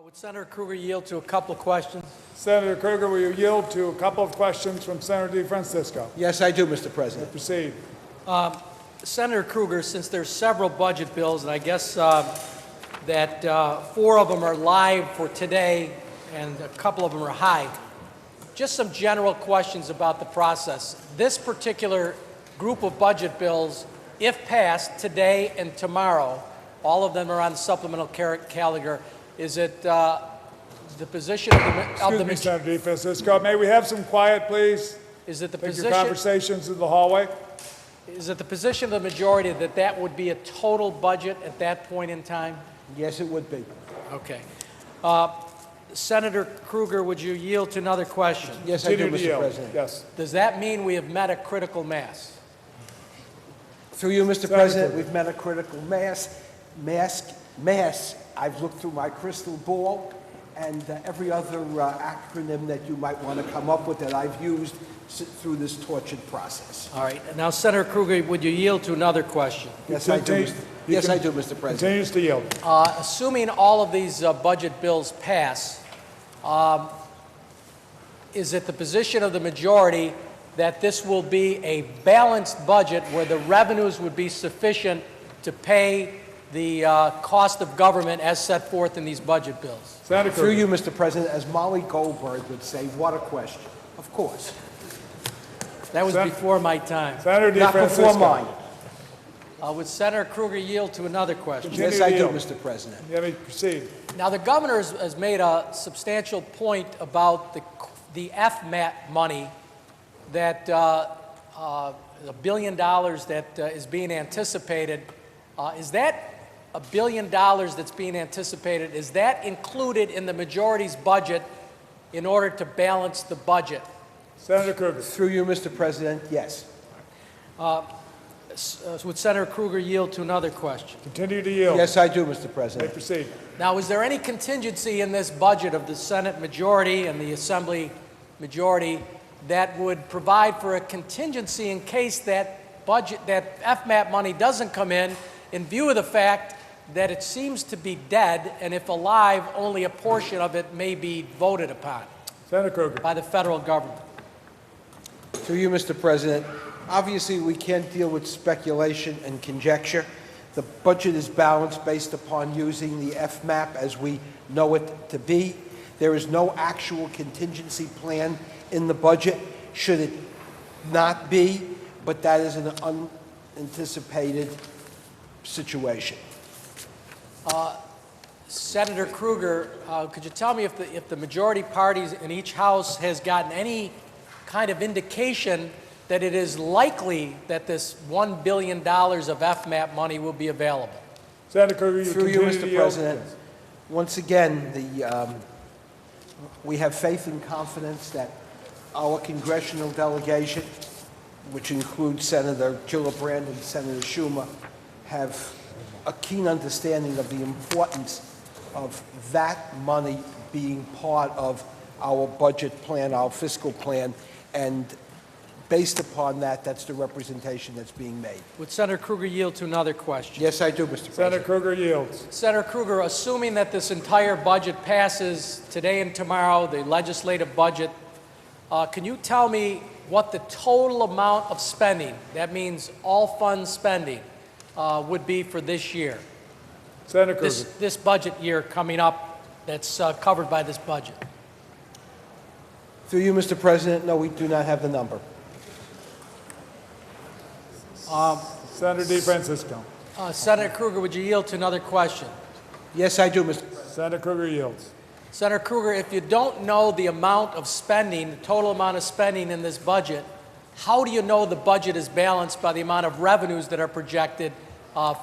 Would Senator Kruger yield to a couple of questions? Senator Kruger, will you yield to a couple of questions from Senator DeFrancisco? Yes, I do, Mr. President. Proceed. Senator Kruger, since there's several budget bills, and I guess that 4 of them are live for today and a couple of them are high, just some general questions about the process. This particular group of budget bills, if passed today and tomorrow, all of them are on the supplemental calendar. Is it the position of the... Excuse me, Senator DeFrancisco. May we have some quiet, please? Is it the Take position... your conversations in the hallway. Is it the position of the majority that that would be a total budget at that point in time? Yes, it would be. Okay. Senator Kruger, would you yield to another question? Yes, I do, Continue to Mr. yield. President. Yes. Does that mean we have met a critical mass? Through you, Mr. Senator President, Kruger. we've met a critical mass. I've looked through my crystal ball and every other acronym that you might want to come up with that I've used through this tortured process. All right. Now, Senator Kruger, would you yield to another question? Yes, I do. Yes, I do, Mr. President. Continues to yield. Assuming all of these budget bills pass, is it the position of the majority that this will be a balanced budget where the revenues would be sufficient to pay the cost of government as set forth in these budget bills? Senator Through Kruger. you, Mr. President, as Molly Goldberg would say, what a question. Of course. That was before my time. Senator Not before DeFrancisco. mine. Would Senator Kruger yield to another question? Continue Yes, to I do, yield. Mr. President. You may proceed. Now, the governor has made a substantial point about the FMAP money that $1 billion that is being anticipated. Is that $1 billion that's being anticipated, is that included in the majority's budget in order to balance the budget? Senator Kruger. Through you, Mr. President, yes. Would Senator Kruger yield to another question? Continue to yield. Yes, I do, Mr. You may President. proceed. Now, is there any contingency in this budget of the Senate majority and the Assembly majority that would provide for a contingency in case that budget, that FMAP money doesn't come in view of the fact that it seems to be dead, and if alive, only a portion of it may be voted upon Senator Kruger. by the federal government? Through you, Mr. President, obviously we can't deal with speculation and conjecture. The budget is balanced based upon using the FMAP as we know it to be. There is no actual contingency plan in the budget, should it not be, but that is an unanticipated situation. Senator Kruger, could you tell me if the majority parties in each house has gotten any kind of indication that it is likely that this $1 billion of FMAP money will be available? Senator Kruger, Through you, continue to Mr. yield. President, once again, we have faith and confidence that our congressional delegation, which includes Senator Gillibrand and Senator Schumer, have a keen understanding of the importance of that money being part of our budget plan, our fiscal plan, and based upon that, that's the representation that's being made. Would Senator Kruger yield to another question? Yes, I do, Mr. Senator President. Kruger yields. Senator Kruger, assuming that this entire budget passes today and tomorrow, the legislative budget, can you tell me what the total amount of spending, that means all fund spending, would be for this year? Senator Kruger. This budget year coming up that's covered by this budget? Through you, Mr. President, no, we do not have the number. Senator DeFrancisco. Senator Kruger, would you yield to another question? Yes, I do, Mr. President. Senator Kruger yields. Senator Kruger, if you don't know the amount of spending, the total amount of spending in this budget, how do you know the budget is balanced by the amount of revenues that are projected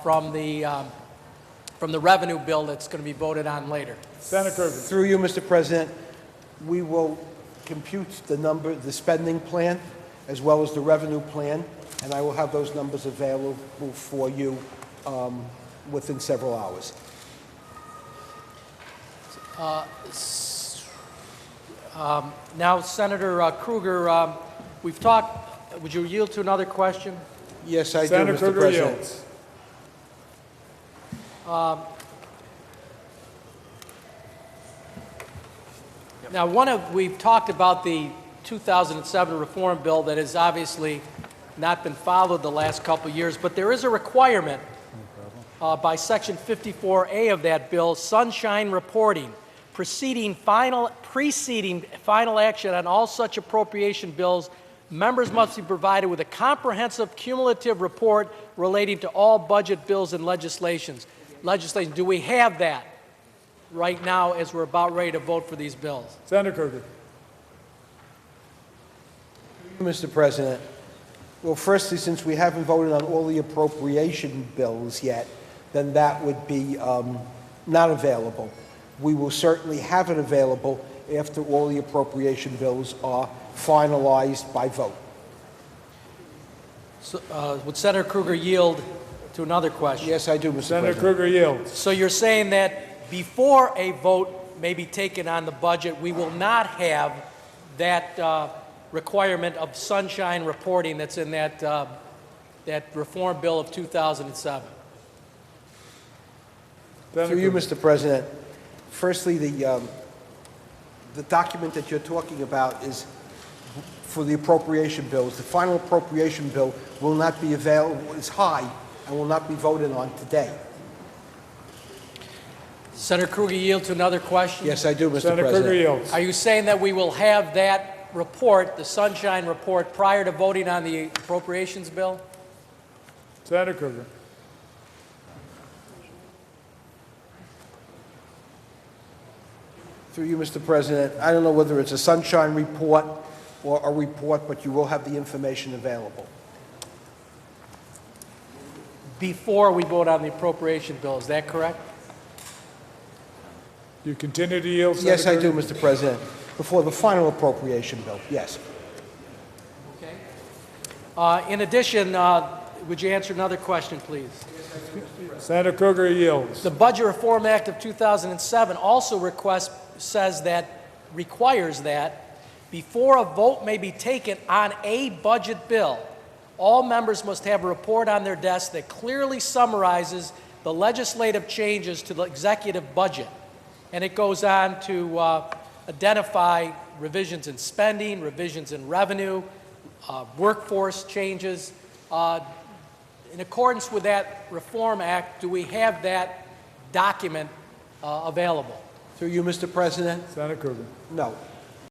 from the revenue bill that's going to be voted on later? Senator Kruger. Through you, Mr. President, we will compute the number, the spending plan, as well as the revenue plan, and I will have those numbers available for you within several hours. Now, Senator Kruger, we've talked, would you yield to another question? Yes, I do, Senator Mr. Kruger President. yields. Now, we've talked about the 2007 reform bill that has obviously not been followed the last couple of years, but there is a requirement by Section 54A of that bill, sunshine reporting, preceding final action on all such appropriation bills. Members must be provided with a comprehensive cumulative report relating to all budget bills and legislation. Do we have that right now as we're about ready to vote for these bills? Senator Kruger. Mr. President, well, firstly, since we haven't voted on all the appropriation bills yet, then that would be not available. We will certainly have it available after all the appropriation bills are finalized by vote. So, would Senator Kruger yield to another question? Yes, I do, Mr. Senator President. Kruger yields. So you're saying that before a vote may be taken on the budget, we will not have that requirement of sunshine reporting that's in that reform bill of 2007? Through you, Mr. President. Firstly, the document that you're talking about is for the appropriation bills. The final appropriation bill will not be available, is high, and will not be voted on today. Senator Kruger, yield to another question? Yes, I do, Mr. Senator President. Kruger yields. Are you saying that we will have that report, the sunshine report, prior to voting on the appropriations bill? Senator Kruger. Through you, Mr. President, I don't know whether it's a sunshine report or a report, but you will have the information available. Before we vote on the appropriation bill, is that correct? You continue to yield, Senator Yes, I do, Kruger? Mr. President. Before the final appropriation bill, yes. Okay. In addition, would you answer another question, please? Senator Kruger yields. The Budget Reform Act of 2007 also requires that before a vote may be taken on a budget bill, all members must have a report on their desk that clearly summarizes the legislative changes to the executive budget. And it goes on to identify revisions in spending, revisions in revenue, workforce changes. In accordance with that Reform Act, do we have that document available? Through you, Mr. President? Senator Kruger. No.